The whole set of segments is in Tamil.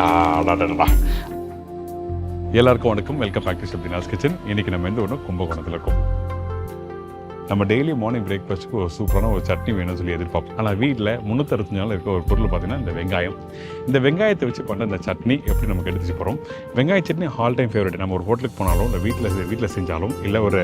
அடாடா. எல்லாருக்கும் வணக்கம். Welcome back to Sapthina's kitchen. இன்றைக்கி நம்ம எந்த ஒன்று கும்பகோணத்தில் இருக்கோம். நம்ம டெய்லி மார்னிங் பிரேக்ஃபாஸ்ட்டுக்கு ஒரு சூப்பரான ஒரு சட்னி வேணும்னு சொல்லி எதிர்பார்ப்போம். ஆனால் வீட்டில் 365 நாள் இருக்க ஒரு பொருள் பார்த்திங்கன்னா இந்த வெங்காயம். இந்த வெங்காயத்தை வச்சு பண்ண இந்த சட்னி எப்படி நமக்கு எடுத்துச்சு போகிறோம். வெங்காய சட்னி ஆல் டைம் ஃபேவரட். நம்ம ஒரு ஹோட்டலுக்கு போனாலும் இல்லை வீட்டில் செஞ்சாலும் இல்லை ஒரு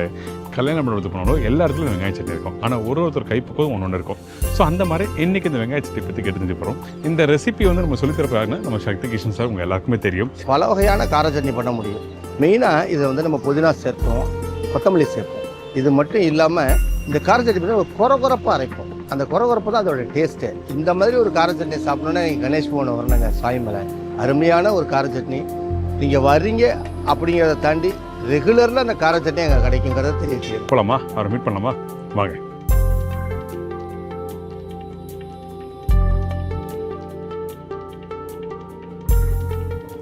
கல்யாண மண்டபத்துக்கு போனாலும் எல்லா இடத்துலையும் வெங்காய சட்னி இருக்கும். ஆனால் ஒருத்தர் கைப்பக்கம் ஒன்று இருக்கும். ஸோ அந்த மாதிரி இன்றைக்கி இந்த வெங்காய சட்னி பற்றி எடுத்துட்டு போகிறோம். இந்த ரெசிபி வந்து நம்ம சொல்லித்தரப்பாங்க நம்ம சக்தி கிஷன் சார் உங்கள் எல்லாருக்குமே தெரியும். பல வகையான கார சட்னி பண்ண முடியும். மெயினாக இதை வந்து நம்ம புதினா சேர்ப்போம், கொத்தமல்லி சேர்ப்போம். இது மட்டும் இல்லாமல் இந்த கார சட்னி பார்த்தா ஒரு குறப்பாக அரைப்போம். அந்த குறப்பு தான் அதோட டேஸ்ட்டு. இந்த மாதிரி ஒரு கார சட்னி சாப்பிடணுன்னா நீங்கள் கணேஷ் பவன் வரணுங்க. சாய்மலை அருமையான ஒரு கார சட்னி. நீங்கள் வர்றீங்க அப்படிங்கிறத தாண்டி ரெகுலரில் அந்த கார சட்னி அங்கே கிடைக்குங்கிறத தெரிவிச்சு போகலாமா? அவரை மீட் பண்ணலாமா? வாங்க.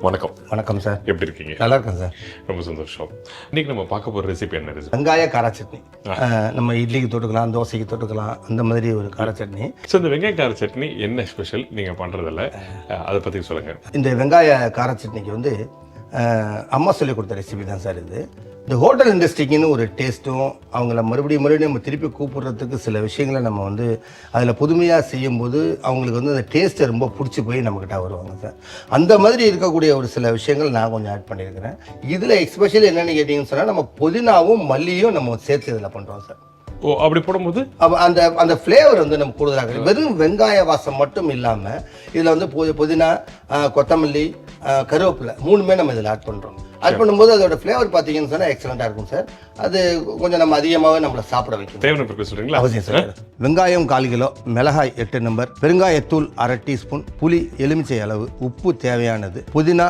வணக்கம். வணக்கம் சார். எப்படி இருக்கீங்க? நல்லா இருக்கேன் சார். ரொம்ப சந்தோஷம். இன்னைக்கு நம்ம பார்க்க போகிற ரெசிபி என்ன ரெசிபி? வெங்காய கார சட்னி. நம்ம இட்லிக்கு தொட்டுக்கலாம், தோசைக்கு தொட்டுக்கலாம், அந்த மாதிரி ஒரு கார சட்னி. ஸோ இந்த வெங்காய கார சட்னி என்ன ஸ்பெஷல் நீங்கள் பண்ணுறதில்ல, அதை பற்றி சொல்லுங்கள். இந்த வெங்காய கார சட்னிக்கு வந்து அம்மா சொல்லி கொடுத்த ரெசிபி தான் சார் இது. இந்த ஹோட்டல் இண்டஸ்ட்ரிக்குன்னு ஒரு டேஸ்ட்டும் அவங்கள மறுபடியும் நம்ம திருப்பி கூப்பிட்றதுக்கு சில விஷயங்களை நம்ம வந்து அதில் புதுமையாக செய்யும்போது அவங்களுக்கு வந்து அந்த டேஸ்ட்டை ரொம்ப பிடிச்சி போய் நம்மக்கிட்ட வருவாங்க சார். அந்த மாதிரி இருக்கக்கூடிய ஒரு சில விஷயங்கள் நான் கொஞ்சம் ஆட் பண்ணியிருக்கிறேன். இதில் எக்ஸ்பெஷலி என்னென்னு கேட்டிங்கன்னு சொன்னால் நம்ம புதினாவும் மல்லியும் நம்ம சேர்த்து இதில் பண்ணுறோம் சார். ஓ, அப்படி போடும்போது அந்த அந்த ஃப்ளேவர் வந்து நம்ம கூடுதலாக வெறும் வெங்காய வாசம் மட்டும் இல்லாமல் இதில் வந்து புதினா, கொத்தமல்லி, கருவேப்பிலை மூணுமே நம்ம இதில் ஆட் பண்ணுறோம். ஆட் பண்ணும்போது அதோட ஃப்ளேவர் பார்த்தீங்கன்னு சொன்னால் எக்ஸலண்ட்டாக இருக்கும் சார். அது கொஞ்சம் நம்ம அதிகமாகவே நம்மளை சாப்பிட வைக்கும். தேவையான சொல்கிறீங்களா? அவசியம் சார். வெங்காயம் 1/4 கிலோ, மிளகாய் 8 நம்பர், பெருங்காயத்தூள் 1/2 டீஸ்பூன், புளி எலுமிச்சை அளவு, உப்பு தேவையானது, புதினா,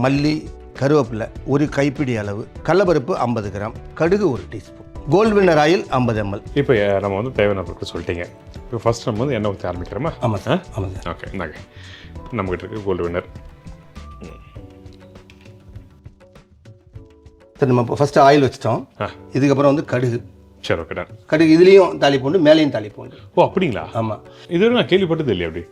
மல்லி, கருவேப்பிலை 1 கைப்பிடி அளவு, கடலைப்பருப்பு 50 கிராம், கடுகு 1 teaspoon, gold winner oil 50 ml. இப்போ நம்ம வந்து தேவையான பொருட்கள் சொல்லிட்டீங்க. இப்போ ஃபர்ஸ்ட் நம்ம வந்து எண்ணெய் ஊற்றி ஆரம்பிக்கிறோமா? ஆமாம் சார். ஆமாம் சார். ஓகே, இந்தாங்க நம்மகிட்ட இருக்குது கோல்டு வின்னர். சார் நம்ம இப்போ ஃபஸ்ட்டு ஆயில் வச்சுட்டோம். இதுக்கப்புறம் வந்து கடுகு. சரி, ஓகே. கடுகு இதுலேயும் தாளிப்பூண்டு, மேலேயும் தாளிப்பூண்டு. ஓ, அப்படிங்களா? ஆமாம். இதுவரை நான் கேள்விப்பட்டது இல்லையா? அப்படி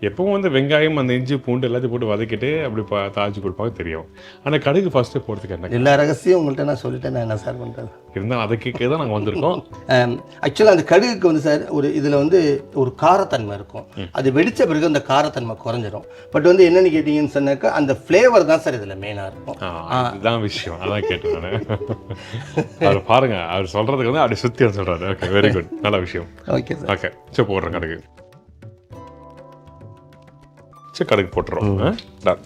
எப்பவும் வந்து வெங்காயம் அந்த இஞ்சி பூண்டு எல்லாத்தையும் போட்டு வதக்கிட்டு அப்படி தாளிச்சு கொடுப்பாங்க தெரியும். ஆனால் கடுகு ஃபர்ஸ்ட்டு போகிறதுக்கு என்ன? எல்லா ரகசியம் உங்கள்கிட்ட நான் சொல்லிட்டேன். நான் என்ன சார் பண்ணுறது? இருந்தாலும் அதை கேட்க தான் நாங்கள் வந்திருக்கோம். ஆக்சுவலாக அந்த கடுகுக்கு வந்து சார் இதில் வந்து ஒரு காரத்தன்மை இருக்கும். அது வெடித்த பிறகு அந்த காரத்தன்மை குறைஞ்சிரும். பட் வந்து என்னென்னு கேட்டிங்கன்னு சொன்னாக்கா அந்த ஃப்ளேவர் தான் சார் இதில் மெயினாக இருக்கும். இதுதான் விஷயம். அதான் கேட்டேன் நான். அவர் பாருங்க, அவர் சொல்கிறதுக்கு வந்து அப்படி சுற்றி சொல்கிறாரு. ஓகே, வெரி குட், நல்ல விஷயம். Okay sir. ஓகே, சரி போடுறேன் கடுகு. சரி, கடுகு போட்டுறோம். டன்.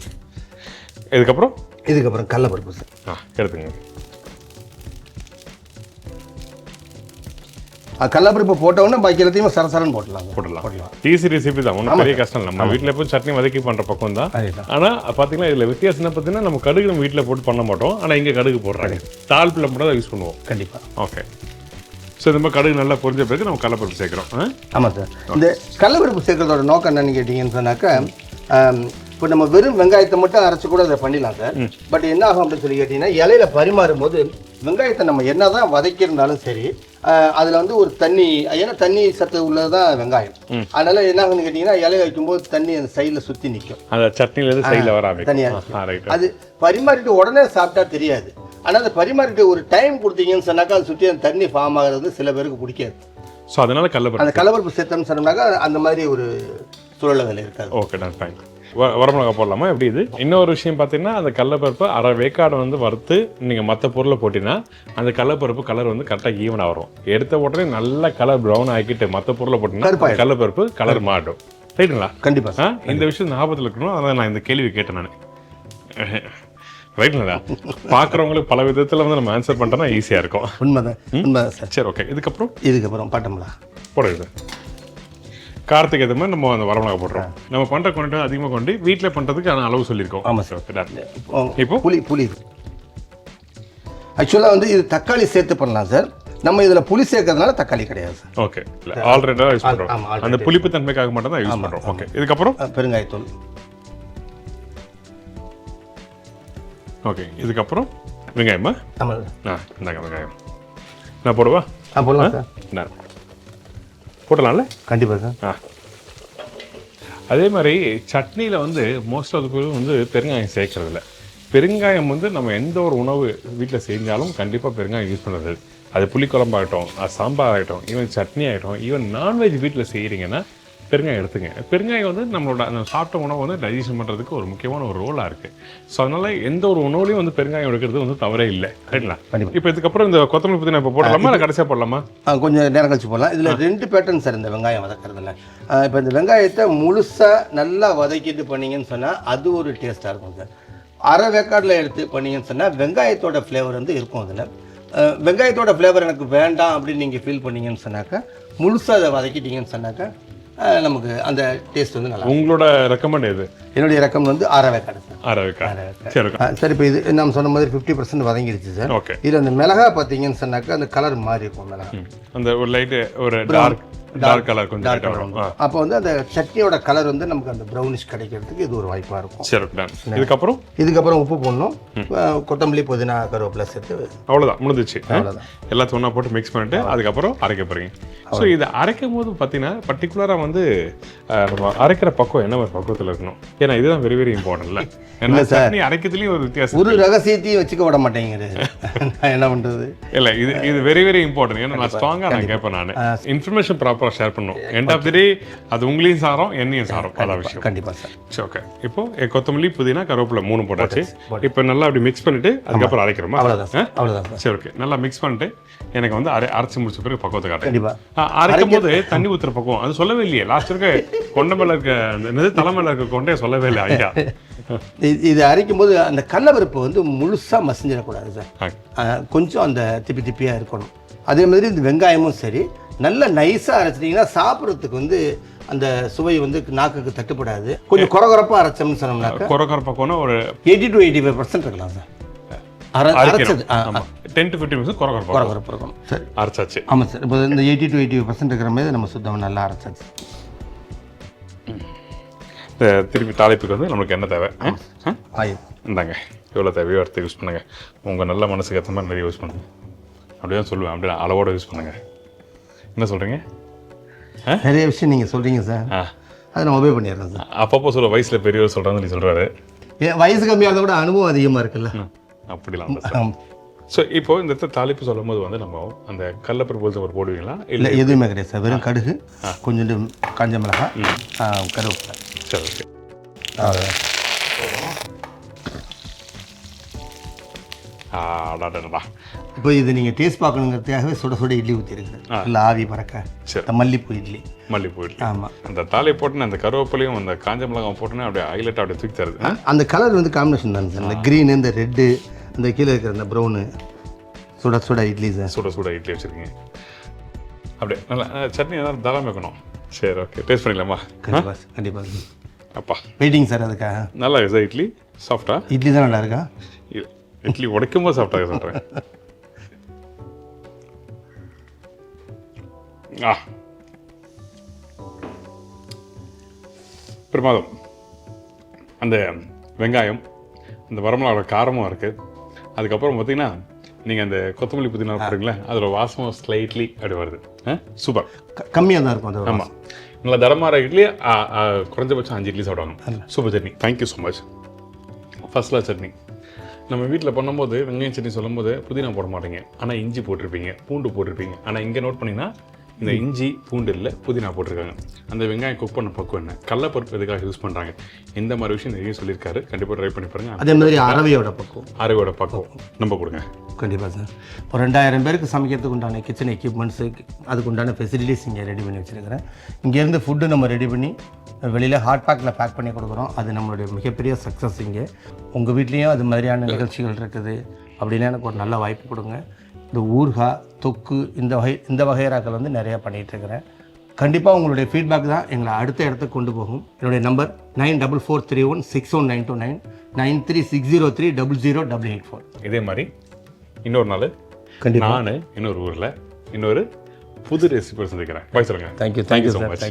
இதுக்கப்புறம் கடலைப்பருப்பு சார். எடுத்துங்க. கடலைப்பருப்பு போட்டவுடனே பாக்கி எல்லாத்தையும் சரசரன்னு போடலாம். ஈஸி ரெசிபி தான், ஒன்றும் பெரிய கஷ்டம் இல்லை. நம்ம வீட்டில் எப்போ சட்னி வதக்கி பண்ணுற பக்கம் தான். ஆனால் பார்த்தீங்கன்னா இதில் வித்தியாசம் பார்த்தீங்கன்னா நம்ம கடுகு நம்ம வீட்டில் போட்டு பண்ண மாட்டோம். ஆனால் இங்கே கடுகு போடுறாங்க. தாளிப்பில் மட்டும் தான் யூஸ் பண்ணுவோம். கண்டிப்பாக. ஓகே. ஸோ இந்த மாதிரி கடுகு நல்லா பொரிஞ்ச பிறகு நம்ம கடலைப்பருப்பு சேர்க்குறோம். ஆமாம் சார். இந்த கடலைப்பருப்பு சேர்க்கறதோட நோக்கம் என்னன்னு கேட்டிங்கன்னு சொன்னாக்கா, இப்போ நம்ம வெறும் வெங்காயத்தை மட்டும் அரைச்சி கூட அதை பண்ணிடலாம் சார். பட் என்ன ஆகும் அப்படின்னு சொல்லி கேட்டிங்கன்னா, இலையில பரிமாறும் போது வெங்காயத்தை நம்ம என்ன தான் வதக்கியிருந்தாலும் சரி, அதில் வந்து ஒரு தண்ணி, ஏன்னா தண்ணி சத்து உள்ளது தான் வெங்காயம். அதனால என்ன ஆகுன்னு கேட்டிங்கன்னா, இலைய வைக்கும்போது தண்ணி அந்த சைடில் சுற்றி நிற்கும். அந்த சட்னிலேருந்து சைடில் வராது தனியாக. அது பரிமாறிட்டு உடனே சாப்பிட்டா தெரியாது. ஆனால் அந்த பரிமாறிட்டு ஒரு டைம் கொடுத்தீங்கன்னு சொன்னாக்கா அது சுற்றி அந்த தண்ணி ஃபார்ம் ஆகிறது சில பேருக்கு பிடிக்காது. ஸோ அதனால அந்த கடலைப்பருப்பு சேர்த்தோம்னு சொன்னோம்னாக்கா அந்த மாதிரி ஒரு சூழல் இருக்காது. ஓகே, நான் ஃபைன். வரமிளகா போடலாமா? எப்படி இது? இன்னொரு விஷயம் பார்த்தீங்கன்னா, அந்த கடலைப்பருப்பு அரை வேக்காடை வந்து வறுத்து நீங்கள் மற்ற பொருளை போட்டிங்கன்னா அந்த கடலைப்பருப்பு கலர் வந்து கரெக்டாக ஈவனாக வரும். எடுத்த உடனே நல்ல கலர் ப்ரௌன் ஆக்கிட்டு மற்ற பொருளை போட்டிங்கன்னா கடலைப்பருப்பு கலர் மாட்டும். ரைட்டுங்களா? கண்டிப்பாக. இந்த விஷயம் ஞாபகத்தில் இருக்கணும். அதனால் நான் இந்த கேள்வி கேட்டேன் நான். ரைட்டுங்களா? பார்க்குறவங்களுக்கு பல விதத்தில் வந்து நம்ம ஆன்சர் பண்ணிட்டோம்னா ஈஸியாக இருக்கும். உண்மைதான் சார். சரி, ஓகே. இதுக்கப்புறம் பட்டமிளகா போடுறது. காரத்துக்கு ஏற்ற மாதிரி நம்ம அந்த வரமிளகா போடுறோம். நம்ம பண்ணுற குவான்டிட்டி அதிகமாக கொண்டு வீட்டில் பண்ணுறதுக்கு அளவு சொல்லியிருக்கோம். ஆமாம் சார். இப்போ புளி ஆக்சுவலாக வந்து இது தக்காளி சேர்த்து பண்ணலாம் சார். நம்ம இதில் புளி சேர்க்கறதுனால தக்காளி கிடையாது சார். ஓகே, ஆல்ரெடி யூஸ் பண்ணுறோம். அந்த புளிப்பு தன்மைக்காக மட்டும் தான் யூஸ் பண்ணுறோம். ஓகே, இதுக்கப்புறம் பெருங்காயத்தூள். ஓகே, இதுக்கப்புறம் வெங்காயமா? இந்தாங்க வெங்காயம். நான் போடுவா? போடலாம் சார். போடலாம்ல? கண்டிப்பாக சார். அதே மாதிரி சட்னியில் வந்து மோஸ்ட் ஆஃப் பேர் வந்து பெருங்காயம் சேர்க்கறதில்ல. பெருங்காயம் வந்து நம்ம எந்த ஒரு உணவு வீட்டில் செஞ்சாலும் கண்டிப்பாக பெருங்காயம் யூஸ் பண்ணுறது. அது புளிக்குழம்பாகட்டும், சாம்பார் ஆகட்டும், ஈவன் சட்னி ஆகட்டும், ஈவன் நான்வெஜ் வீட்டில் செய்கிறீங்கன்னா பெருங்காயம் எடுத்துங்க. பெருங்காயம் வந்து நம்மளோட அந்த சாப்பிட்ட உணவை வந்து டைஜஷன் பண்ணுறதுக்கு ஒரு முக்கியமான ஒரு ரோலாக இருக்குது. ஸோ அதனால் எந்த ஒரு உணவுலையும் வந்து பெருங்காயம் எடுக்கிறது வந்து தவறே இல்லை. ரைட்ங்களா? இப்போ இதுக்கப்புறம் இந்த கொத்தமல்லி புதினா இப்போ போடலாமா இல்லை கடைசியாக போடலாமா? கொஞ்சம் நேரம் கழிச்சு போடலாம். இதில் 2 பேட்டர்ன் சார் இந்த வெங்காயம் வதக்கிறதுல. இப்போ இந்த வெங்காயத்தை முழுசாக நல்லா வதக்கிட்டு பண்ணீங்கன்னு சொன்னால் அது ஒரு டேஸ்ட்டாக இருக்கும் சார். அரை வேக்காடில் எடுத்து பண்ணீங்கன்னு சொன்னால் வெங்காயத்தோட ஃப்ளேவர் வந்து இருக்கும் அதில். வெங்காயத்தோட ஃப்ளேவர் எனக்கு வேண்டாம் அப்படின்னு நீங்கள் ஃபீல் பண்ணீங்கன்னு சொன்னாக்கா முழுசாக அதை வதக்கிட்டீங்கன்னு சொன்னாக்கா நமக்கு அந்த டேஸ்ட் வந்து நல்லா. உங்களோட ரெக்கமெண்ட் எது? என்னுடைய ரெக்கமெண்ட் வந்து அரை வேக்காடு சார். அரை வேக்காடு. சார் இப்போ இது நம்ம சொன்ன மாதிரி 50% வதங்கிடுச்சு சார். ஓகே. இதில் அந்த மிளகா பார்த்தீங்கன்னு சொன்னாக்கா அந்த கலர் மாறி இருக்கும். மிளகா அந்த ஒரு லைட்டு ஒரு டார்க் கலர் கொஞ்சம் லைட்டாக வரும். அப்போ வந்து அந்த சட்னியோட கலர் வந்து நமக்கு அந்த ப்ரௌனிஷ் கிடைக்கிறதுக்கு இது ஒரு வாய்ப்பாக இருக்கும். சரி, இதுக்கப்புறம் உப்பு போடணும், கொத்தமல்லி புதினா கருவேப்பிலை சேர்த்து அவ்வளோதான், முடிஞ்சிச்சு. அவ்வளோதான். எல்லாத்தையும் ஒன்றா போட்டு மிக்ஸ் பண்ணிட்டு அதுக்கப்புறம் அரைக்க போகிறீங்க. ஸோ இதை அரைக்கும் போது பார்த்தீங்கன்னா பர்டிகுலராக வந்து நம்ம அரைக்கிற பக்கம் என்ன ஒரு பக்குவத்தில் இருக்கணும். ஏன்னா இதுதான் வெரி வெரி இம்பார்ட்டன்ட்ல. ஏன்னா சட்னி அரைக்கிறதுலேயும் ஒரு வித்தியாசம். ஒரு ரகசியத்தையும் வச்சுக்க விட மாட்டேங்குது. என்ன பண்ணுறது? இல்லை, இது வெரி வெரி இம்பார்ட்டன்ட். ஏன்னா நான் ஸ்ட்ராங்காக நான் கேட்பேன். நான் இன்ஃபர்மேஷன் ப்ராப்பராக ஷேர் பண்ணும். எண்ட் ஆஃப் தி டே அது உங்களையும் சாரம் என்னையும் சாரம். அதான் விஷயம். கண்டிப்பாக சார். சரி, ஓகே. இப்போ கொத்தமல்லி புதினா கருவேப்பிலை 3 போட்டாச்சு. இப்போ நல்லா அப்படி மிக்ஸ் பண்ணிட்டு அதுக்கப்புறம் அரைக்கிறோமா? அவ்வளோதான். அவ்வளோதான். சரி, ஓகே. நல்லா மிக்ஸ் பண்ணிட்டு எனக்கு வந்து அரைச்சி முடிச்ச பிறகு பக்குவத்தை காட்டுறேன். கண்டிப்பாக அரைக்கும் போது தண்ணி ஊற்றுற பக்குவம் அது சொல்லவே இல்லையே. லாஸ்ட் இருக்க கொண்டை மேல இருக்க தலைமையில இருக்க கொண்டே சொல்லவே இல்லை ஐயா. இது அரைக்கும் போது அந்த கடலைப்பருப்பு வந்து முழுசாக மசிஞ்சிடக்கூடாது சார். கொஞ்சம் அந்த திப்பி திப்பியாக இருக்கணும். அதே மாதிரி இந்த வெங்காயமும் சரி நல்லா நைஸாக அரைச்சிட்டிங்கன்னா சாப்பிட்றதுக்கு வந்து அந்த சுவை வந்து நாக்குக்கு தட்டுப்படாது. கொஞ்சம் குறகுறப்பாக அரைச்சோம்னு சொன்னோம்னாக்கா குறகுறப்பாக ஒரு 80 to 85% இருக்கலாம் சார். அரைச்சது 10 to 15% குறகுறப்பு இருக்கணும். சரி, அரைச்சாச்சு. ஆமாம் சார். இப்போ இந்த 80 to 85% இருக்கிற மாதிரி நம்ம சுத்தமாக நல்லா அரைச்சாச்சு. திருப்பி தாளிப்புக்கு வந்து நம்மளுக்கு என்ன தேவை? ஆயில் இந்தாங்க, எவ்வளோ தேவையோ எடுத்து யூஸ் பண்ணுங்க. உங்கள் நல்ல மனசுக்கு ஏற்ற மாதிரி நிறைய யூஸ் பண்ணுங்க. அப்படியே தான் சொல்லுவேன். அப்படியே அளவோட யூஸ் பண்ணுங்க. என்ன சொல்கிறீங்க? நிறைய விஷயம் நீங்கள் சொல்கிறீங்க சார். அதை நான் ஒபே பண்ணிடுறேன் சார். அப்பப்போ சொல்ல வயசில் பெரியவர் சொல்கிறான்னு சொல்லி சொல்கிறாரு. வயசு கம்மியாக கூட அனுபவம் அதிகமாக இருக்குல்ல. அப்படிலாம். ஸோ இப்போ இந்த தாளிப்பு சொல்லும் போது வந்து நம்ம அந்த கடலைப்பருப்பு ஒரு போடுவீங்களா? இல்லை, எதுவுமே கிடையாது சார். வெறும் கடுகு, கொஞ்சோண்டு காஞ்ச மிளகாய், கருவேப்பிலை. சரி, ஓகே. இப்போ இது நீங்கள் டேஸ்ட் பார்க்கணுங்கிறதுக்காகவே சுட சுட இட்லி ஊற்றிருக்குறேன். இல்லை, ஆவி பறக்க மல்லிப்பூ இட்லி. ஆமாம். அந்த தாலி போட்டுன்னு அந்த கருவேப்பிலையும் அந்த காஞ்ச மிளகாய் போட்டுன்னு அப்படியே ஹைலைட் அப்படியே தூக்கி தருது. அந்த கலர் வந்து காம்பினேஷன் தான் சார். இந்த க்ரீனு, இந்த ரெட்டு, இந்த கீழே இருக்கிற இந்த ப்ரௌனு. சுட சுட இட்லி சார். சுட இட்லி வச்சுருக்கீங்க. அப்படியே நல்லா சட்னி எதாவது தாராளமாக வைக்கணும். சரி, ஓகே. டேஸ்ட் பண்ணிடலாமா? கண்டிப்பாக. அப்பா வெயிட்டிங் சார். அதுக்காக நல்லா இருக்கு சார். இட்லி சாஃப்டா? இட்லி தான் நல்லா இருக்கா? இட்லி உடைக்கும் போது சாஃப்டாக சொல்கிறேன். பிரமாதம். அந்த வெங்காயம், அந்த வரமிளகாவோட காரமும் இருக்குது. அதுக்கப்புறம் பார்த்தீங்கன்னா நீங்கள் அந்த கொத்தமல்லி புதினா போடுறீங்களே, அதோட வாசமும் ஸ்லைட்லி அப்படி வருது. சூப்பர். கம்மியாக தான் இருக்கும் அது. ஆமாம், நல்லா தரமாற இட்லி. குறைஞ்சபட்சம் 5 இட்லி சாப்பிடுவாங்க. Super chutney. Thank you so much. First class chutney. நம்ம வீட்டில் பண்ணும்போது வெங்காயம் சட்னி சொல்லும்போது புதினா போட மாட்டீங்க, ஆனால் இஞ்சி போட்டிருப்பீங்க, பூண்டு போட்டிருப்பீங்க. ஆனால் இங்கே நோட் பண்ணிங்கன்னா இந்த இஞ்சி பூண்டு இல்லை, புதினா போட்டிருக்காங்க. அந்த வெங்காயம் குக் பண்ண பக்குவம் என்ன, கடலைப்பருப்பு எதுக்காக யூஸ் பண்ணுறாங்க, இந்த மாதிரி விஷயம் நிறைய சொல்லியிருக்காரு. கண்டிப்பாக ட்ரை பண்ணி பாருங்க. அதே மாதிரி அரவையோட பக்குவம் நம்ம கொடுங்க. கண்டிப்பாக சார். ஒரு 2000 பேருக்கு சமைக்கிறதுக்கு உண்டான கிச்சன் எக்யூப்மெண்ட்ஸு, அதுக்கு உண்டான ஃபெசிலிட்டிஸ் இங்கே ரெடி பண்ணி வச்சுருக்கிறேன். இங்கேருந்து ஃபுட்டு நம்ம ரெடி பண்ணி வெளியில் ஹாட் பேக்கில் பேக் பண்ணி கொடுக்குறோம். அது நம்மளுடைய மிகப்பெரிய சக்ஸஸ். இங்கே உங்கள் வீட்லேயும் அது மாதிரியான நிகழ்ச்சிகள் இருக்குது அப்படின்னா எனக்கு ஒரு நல்ல வாய்ப்பு கொடுங்க. இந்த ஊறுகாய், தொக்கு, இந்த வகைராக்கள் வந்து நிறையா பண்ணிகிட்ருக்கிறேன். கண்டிப்பாக உங்களுடைய ஃபீட்பேக் தான் எங்களை அடுத்த இடத்துக்கு கொண்டு போகும். என்னுடைய நம்பர் 9443161929 9360300884. இதே மாதிரி இன்னொரு நாள் நான் இன்னொரு ஊரில் இன்னொரு புது ரெசிபி சந்திக்கிறேன். பாய் சொல்லுங்கள். Thank you so much.